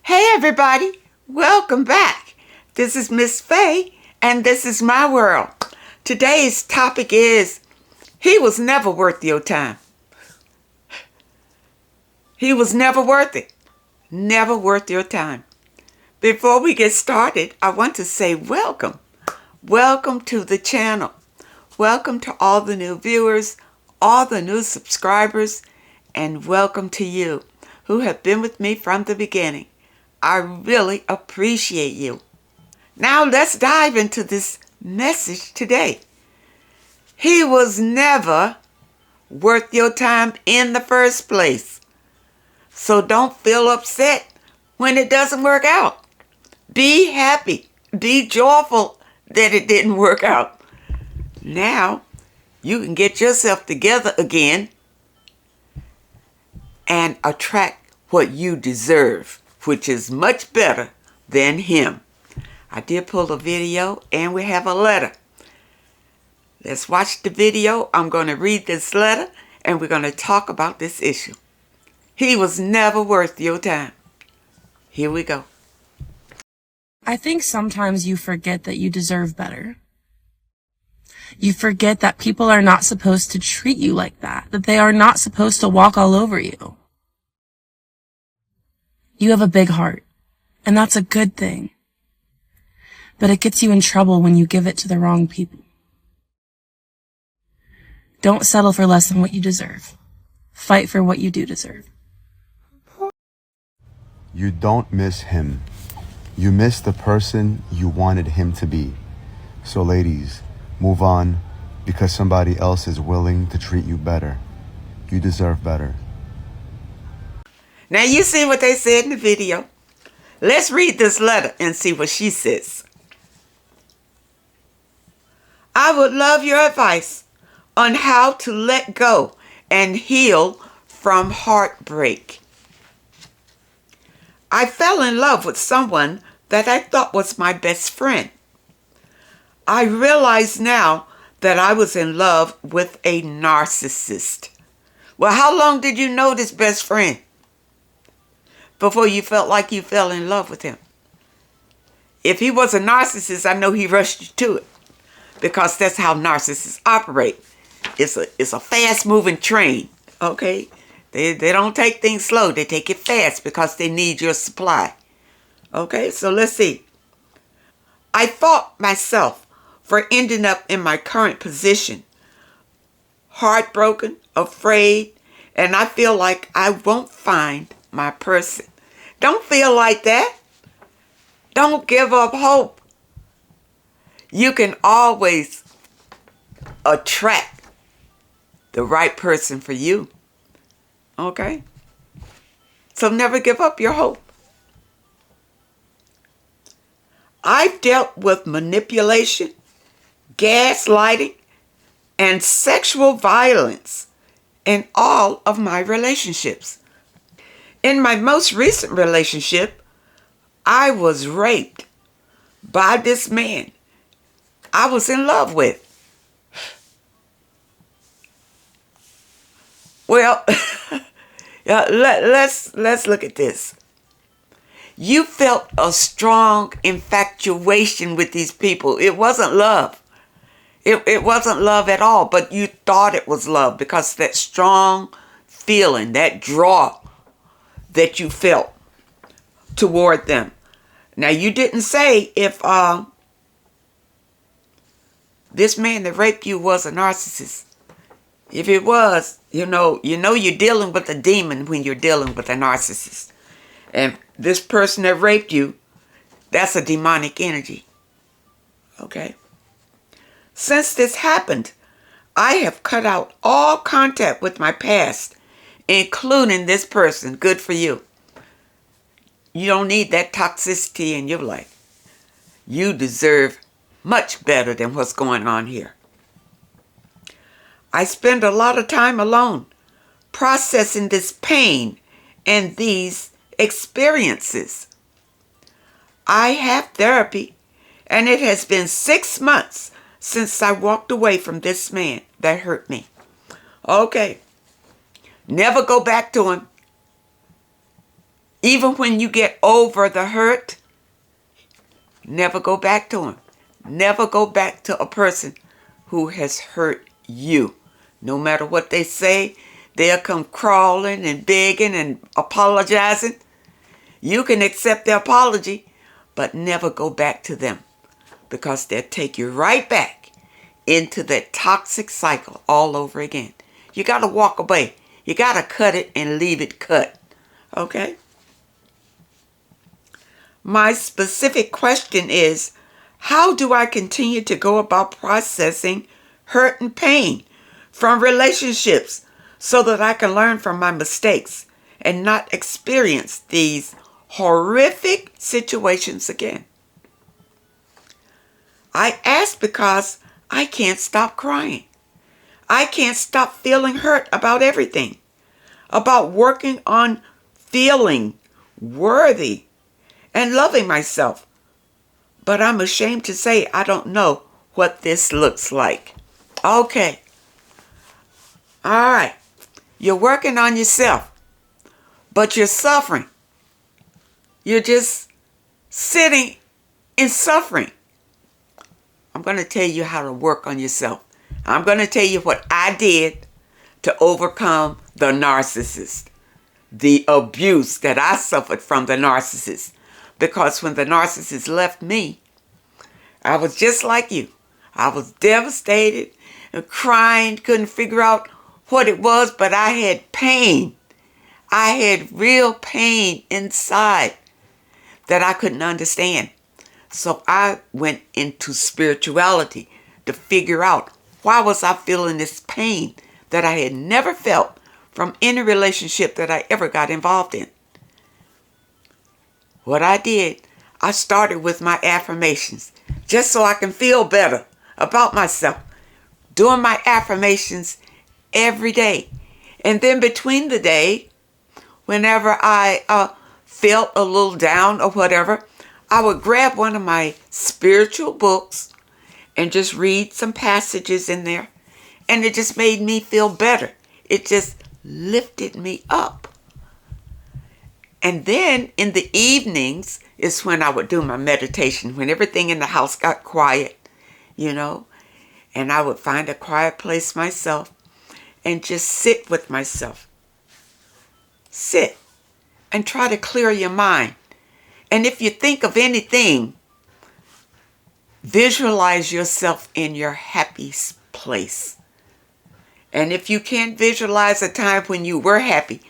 Hey everybody, welcome back. This is Miss Faye and this is my world. Today's topic is, he was never worth your time. He was never worth it. Never worth your time. Before we get started, I want to say welcome. Welcome to the channel. Welcome to all the new viewers, all the new subscribers, and welcome to you who have been with me from the beginning. I really appreciate you. Now let's dive into this message today. He was never worth your time in the first place. So don't feel upset when it doesn't work out. Be happy. Be joyful that it didn't work out. Now you can get yourself together again and attract what you deserve, which is much better than him. I did pull a video and we have a letter. Let's watch the video. I'm going to read this letter and we're going to talk about this issue. He was never worth your time. Here we go. I think sometimes you forget that you deserve better. You forget that people are not supposed to treat you like that they are not supposed to walk all over you. You have a big heart, and that's a good thing. But it gets you in trouble when you give it to the wrong people. Don't settle for less than what you deserve. Fight for what you do deserve. You don't miss him. You miss the person you wanted him to be. So ladies, move on because somebody else is willing to treat you better. You deserve better. Now you see what they said in the video. Let's read this letter and see what she says. I would love your advice on how to let go and heal from heartbreak. I fell in love with someone that I thought was my best friend. I realize now that I was in love with a narcissist. Well, how long did you know this best friend before you felt like you fell in love with him? If he was a narcissist, I know he rushed you to it because that's how narcissists operate. It's a fast-moving train, okay? They don't take things slow. They take it fast because they need your supply. Okay, so let's see. I fought myself for ending up in my current position. Heartbroken, afraid, and I feel like I won't find my person. Don't feel like that. Don't give up hope. You can always attract the right person for you. Okay? So never give up your hope. I've dealt with manipulation, gaslighting, and sexual violence in all of my relationships. In my most recent relationship, I was raped by this man I was in love with. Well, let's look at this. You felt a strong infatuation with these people. It wasn't love. It wasn't love at all, but you thought it was love because that strong feeling, that draw that you felt toward them. Now, you didn't say if this man that raped you was a narcissist. If it was, you know you're dealing with a demon when you're dealing with a narcissist. And this person that raped you, that's a demonic energy. Okay? Since this happened, I have cut out all contact with my past, including this person. Good for you. You don't need that toxicity in your life. You deserve much better than what's going on here. I spend a lot of time alone processing this pain and these experiences. I have therapy, and it has been 6 months since I walked away from this man that hurt me. Okay. Never go back to him. Even when you get over the hurt, never go back to him. Never go back to a person who has hurt you. No matter what they say, they'll come crawling and begging and apologizing. You can accept their apology, but never go back to them, because they'll take you right back into that toxic cycle all over again. You got to walk away. You got to cut it and leave it cut. Okay? My specific question is, how do I continue to go about processing hurt and pain from relationships so that I can learn from my mistakes and not experience these horrific situations again? I ask because I can't stop crying. I can't stop feeling hurt about everything, about working on feeling worthy and loving myself. But I'm ashamed to say I don't know what this looks like. Okay. All right. You're working on yourself, but you're suffering. You're just sitting in suffering. I'm going to tell you how to work on yourself. I'm going to tell you what I did to overcome the narcissist, the abuse that I suffered from the narcissist. Because when the narcissist left me, I was just like you. I was devastated and crying, couldn't figure out what it was, but I had pain. I had real pain inside that I couldn't understand. So I went into spirituality to figure out, why was I feeling this pain that I had never felt from any relationship that I ever got involved in. What I did, I started with my affirmations, just so I can feel better about myself, doing my affirmations every day. And then between the day, whenever I felt a little down or whatever, I would grab one of my spiritual books and just read some passages in there. And it just made me feel better. It just lifted me up. And then in the evenings is when I would do my meditation, when everything in the house got quiet, and I would find a quiet place myself and just sit with myself. Sit and try to clear your mind. And if you think of anything, visualize yourself in your happy place. And if you can't visualize a time when you were happy,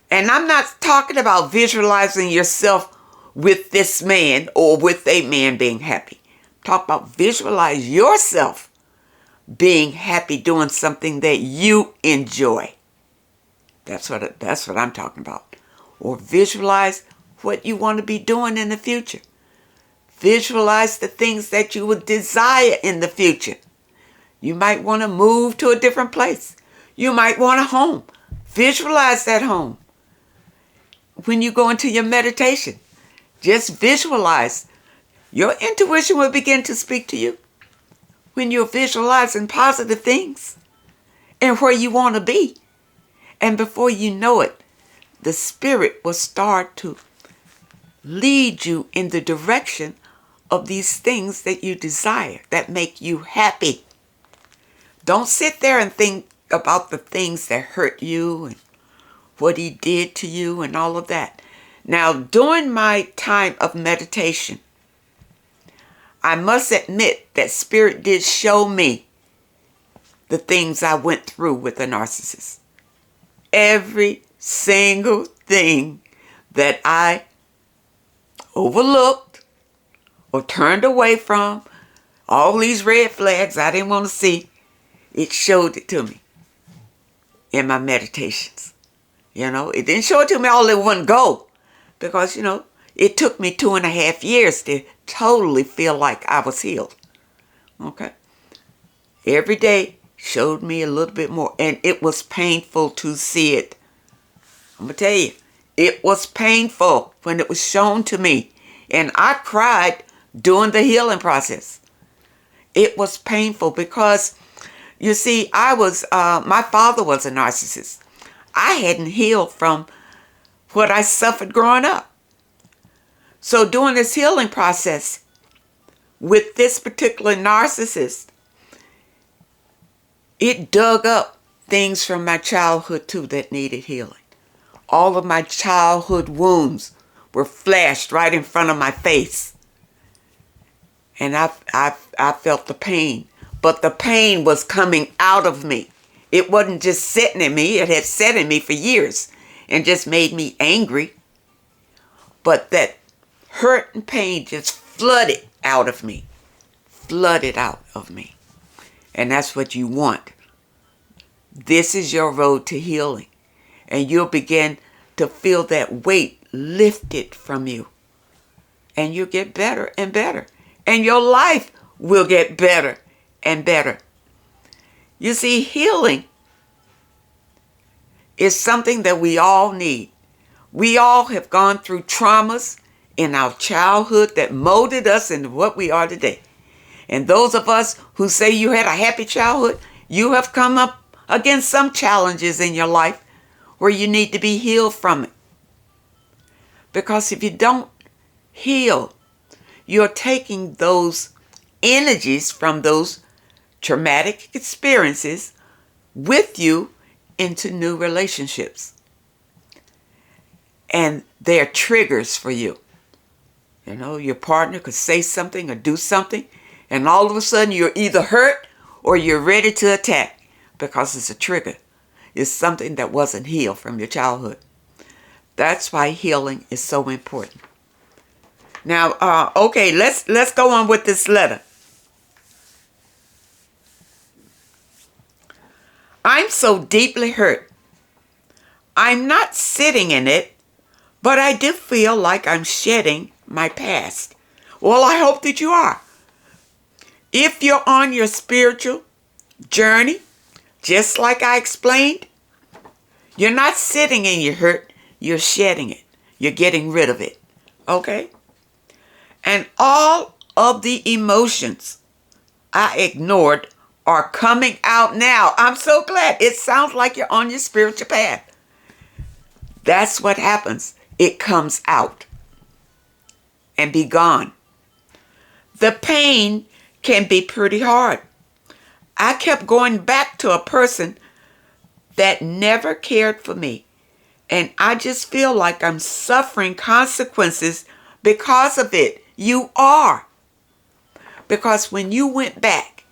and I'm not talking about visualizing yourself with this man or with a man being happy. Talk about visualize yourself being happy doing something that you enjoy. That's what I'm talking about. Or visualize what you want to be doing in the future. Visualize the things that you would desire in the future. You might want to move to a different place. You might want a home. Visualize that home. When you go into your meditation, just visualize. Your intuition will begin to speak to you when you're visualizing positive things and where you want to be. And before you know it, the spirit will start to lead you in the direction of these things that you desire, that make you happy. Don't sit there and think about the things that hurt you and what he did to you and all of that. Now, during my time of meditation, I must admit that Spirit did show me the things I went through with the narcissist. Every single thing that I overlooked or turned away from, all these red flags I didn't want to see, it showed it to me in my meditations. It didn't show it to me all in one go because, it took me 2.5 years to totally feel like I was healed. Okay. Every day showed me a little bit more, and it was painful to see it. I'm going to tell you, it was painful when it was shown to me, and I cried during the healing process. It was painful because, you see, my father was a narcissist. I hadn't healed from what I suffered growing up. So during this healing process with this particular narcissist, it dug up things from my childhood too that needed healing. All of my childhood wounds were flashed right in front of my face. And I felt the pain. But the pain was coming out of me. It wasn't just sitting in me. It had sat in me for years and just made me angry. But that hurt and pain just flooded out of me. Flooded out of me. And that's what you want. This is your road to healing. And you'll begin to feel that weight lifted from you. And you'll get better and better. And your life will get better and better. You see, healing is something that we all need. We all have gone through traumas in our childhood that molded us into what we are today. And those of us who say you had a happy childhood, you have come up against some challenges in your life where you need to be healed from it. Because if you don't heal, you're taking those energies from those traumatic experiences with you into new relationships. And they're triggers for you. You know, your partner could say something or do something, and all of a sudden you're either hurt or you're ready to attack because it's a trigger. It's something that wasn't healed from your childhood. That's why healing is so important. Now, okay, let's go on with this letter. I'm so deeply hurt. I'm not sitting in it, but I do feel like I'm shedding my past. Well, I hope that you are. If you're on your spiritual journey, just like I explained, you're not sitting in your hurt, you're shedding it. You're getting rid of it. Okay? And all of the emotions I ignored are coming out now. I'm so glad. It sounds like you're on your spiritual path. That's what happens. It comes out and be gone. The pain can be pretty hard. I kept going back to a person that never cared for me. And I just feel like I'm suffering consequences because of it. You are. Because when you went back,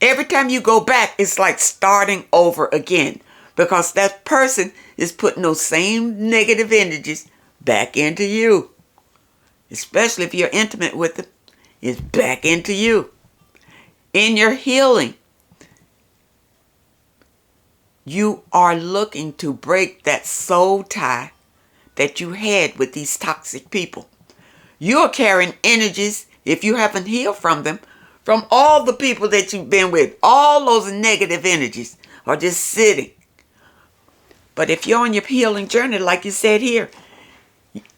every time you go back, it's like starting over again. Because that person is putting those same negative energies back into you. Especially if you're intimate with them. It's back into you. In your healing, you are looking to break that soul tie that you had with these toxic people. You're carrying energies, if you haven't healed from them, from all the people that you've been with. All those negative energies are just sitting. But if you're on your healing journey, like you said here,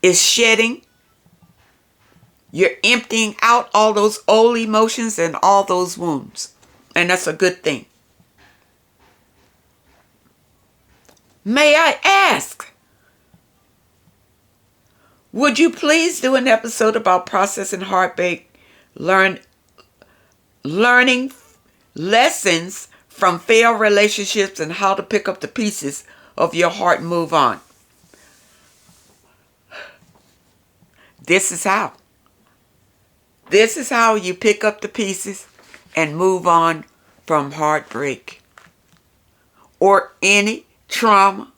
it's shedding. You're emptying out all those old emotions and all those wounds. And that's a good thing. May I ask, would you please do an episode about processing heartbreak, learning lessons from failed relationships and how to pick up the pieces of your heart and move on? This is how. This is how you pick up the pieces and move on from heartbreak or any trauma,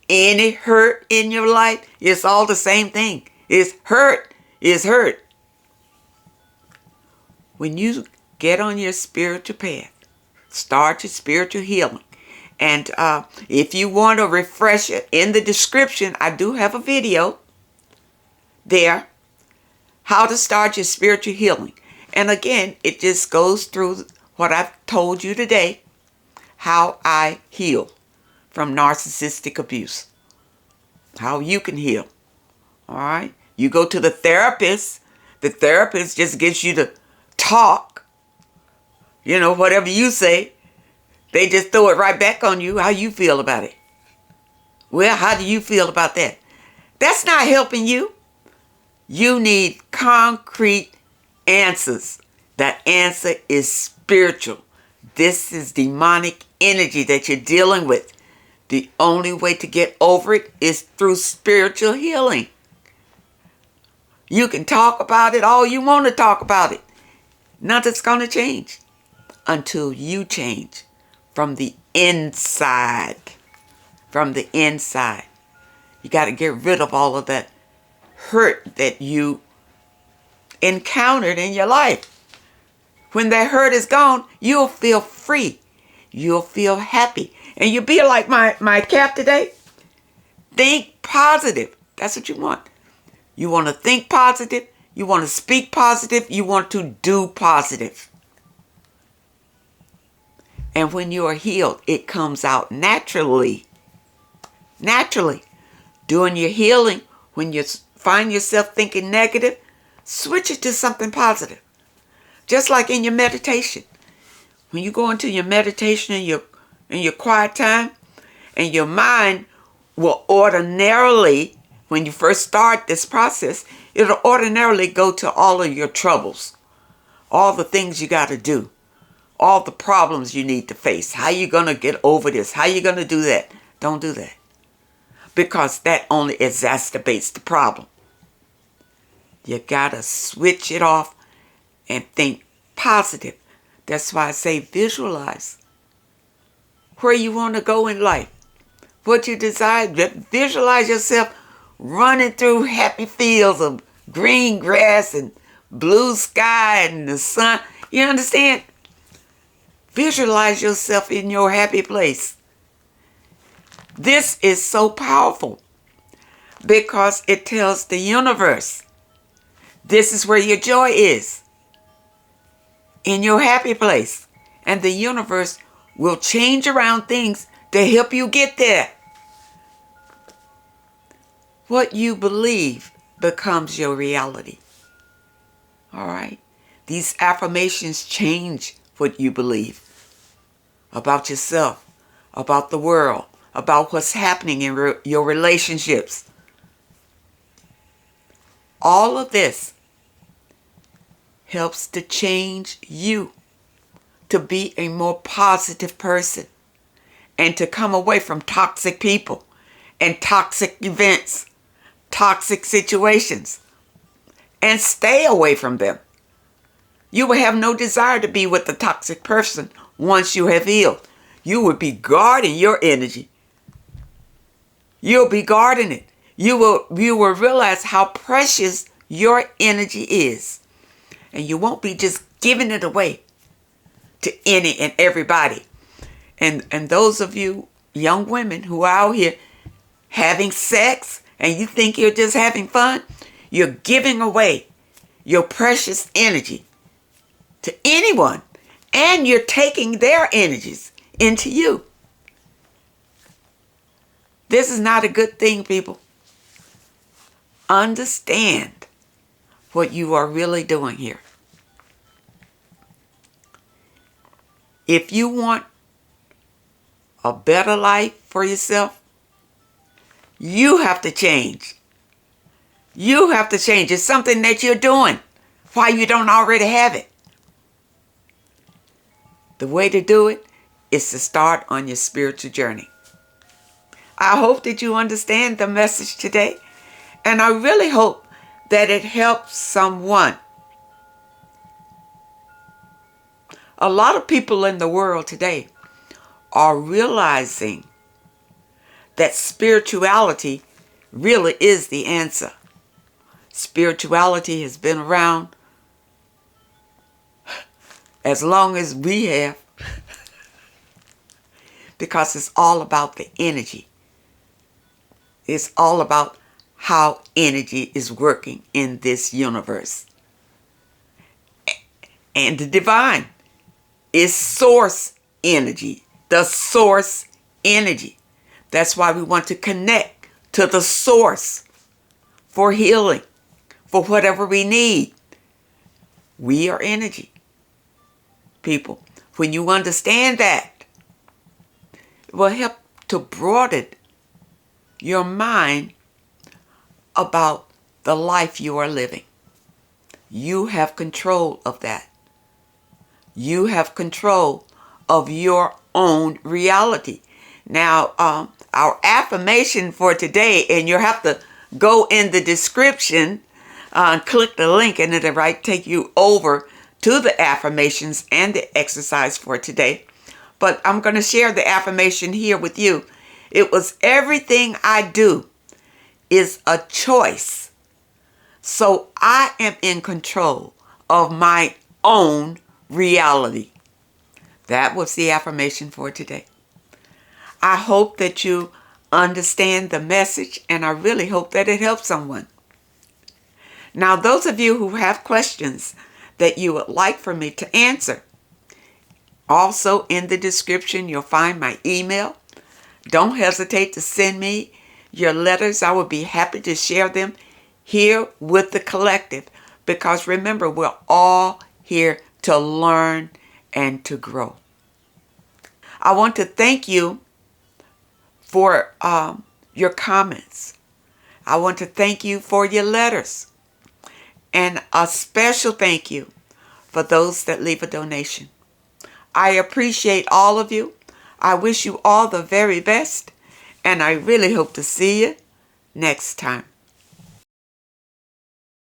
any hurt in your life. It's all the same thing. It's hurt is hurt. When you get on your spiritual path, start your spiritual healing. And if you want a refresher, in the description, I do have a video there. How to start your spiritual healing. And again, it just goes through what I've told you today, how I heal from narcissistic abuse. How you can heal. All right? You go to the therapist. The therapist just gives you the talk. You know, whatever you say, they just throw it right back on you, how you feel about it. Well, how do you feel about that? That's not helping you. You need concrete answers. That answer is spiritual. This is demonic energy that you're dealing with. The only way to get over it is through spiritual healing. You can talk about it all you want to talk about it. Nothing's going to change until you change from the inside. From the inside. You got to get rid of all of that hurt that you encountered in your life. When that hurt is gone, you'll feel free. You'll feel happy. And you'll be like my cap today. Think positive. That's what you want. You want to think positive. You want to speak positive. You want to do positive. And when you are healed, it comes out naturally. Naturally. Doing your healing, when you find yourself thinking negative, switch it to something positive. Just like in your meditation. When you go into your meditation in your quiet time, and your mind will ordinarily, when you first start this process, it'll ordinarily go to all of your troubles, all the things you got to do, all the problems you need to face. How you going to get over this? How you going to do that? Don't do that. Because that only exacerbates the problem. You got to switch it off and think positive. That's why I say visualize where you want to go in life, what you desire. Visualize yourself running through happy fields of green grass and blue sky and the sun. You understand? Visualize yourself in your happy place. This is so powerful because it tells the universe this is where your joy is, in your happy place. And the universe will change around things to help you get there. What you believe becomes your reality. All right? These affirmations change what you believe about yourself, about the world, about what's happening in your relationships. All of this helps to change you to be a more positive person and to come away from toxic people and toxic events, toxic situations, and stay away from them. You will have no desire to be with the toxic person once you have healed. You will be guarding your energy. You'll be guarding it. You will realize how precious your energy is. And you won't be just giving it away to any and everybody. And those of you young women who are out here having sex and you think you're just having fun, you're giving away your precious energy to anyone. And you're taking their energies into you. This is not a good thing, people. Understand what you are really doing here. If you want a better life for yourself, you have to change. You have to change. It's something that you're doing. Why you don't already have it. The way to do it is to start on your spiritual journey. I hope that you understand the message today. And I really hope that it helps someone. A lot of people in the world today are realizing that spirituality really is the answer. Spirituality has been around as long as we have, because it's all about the energy. It's all about how energy is working in this universe. And the divine is source energy, the source energy. That's why we want to connect to the source for healing, for whatever we need. We are energy. People, when you understand that, it will help to broaden your mind about the life you are living. You have control of that. You have control of your own reality. Now, our affirmation for today, and you'll have to go in the description, click the link, and it'll take you over to the affirmations and the exercise for today. But I'm going to share the affirmation here with you. It was, everything I do is a choice. So I am in control of my own reality. That was the affirmation for today. I hope that you understand the message, and I really hope that it helps someone. Now, those of you who have questions that you would like for me to answer, also in the description you'll find my email. Don't hesitate to send me your letters. I would be happy to share them here with the collective, because remember, we're all here to learn and to grow. I want to thank you for your comments. I want to thank you for your letters. And a special thank you for those that leave a donation. I appreciate all of you. I wish you all the very best, and I really hope to see you next time.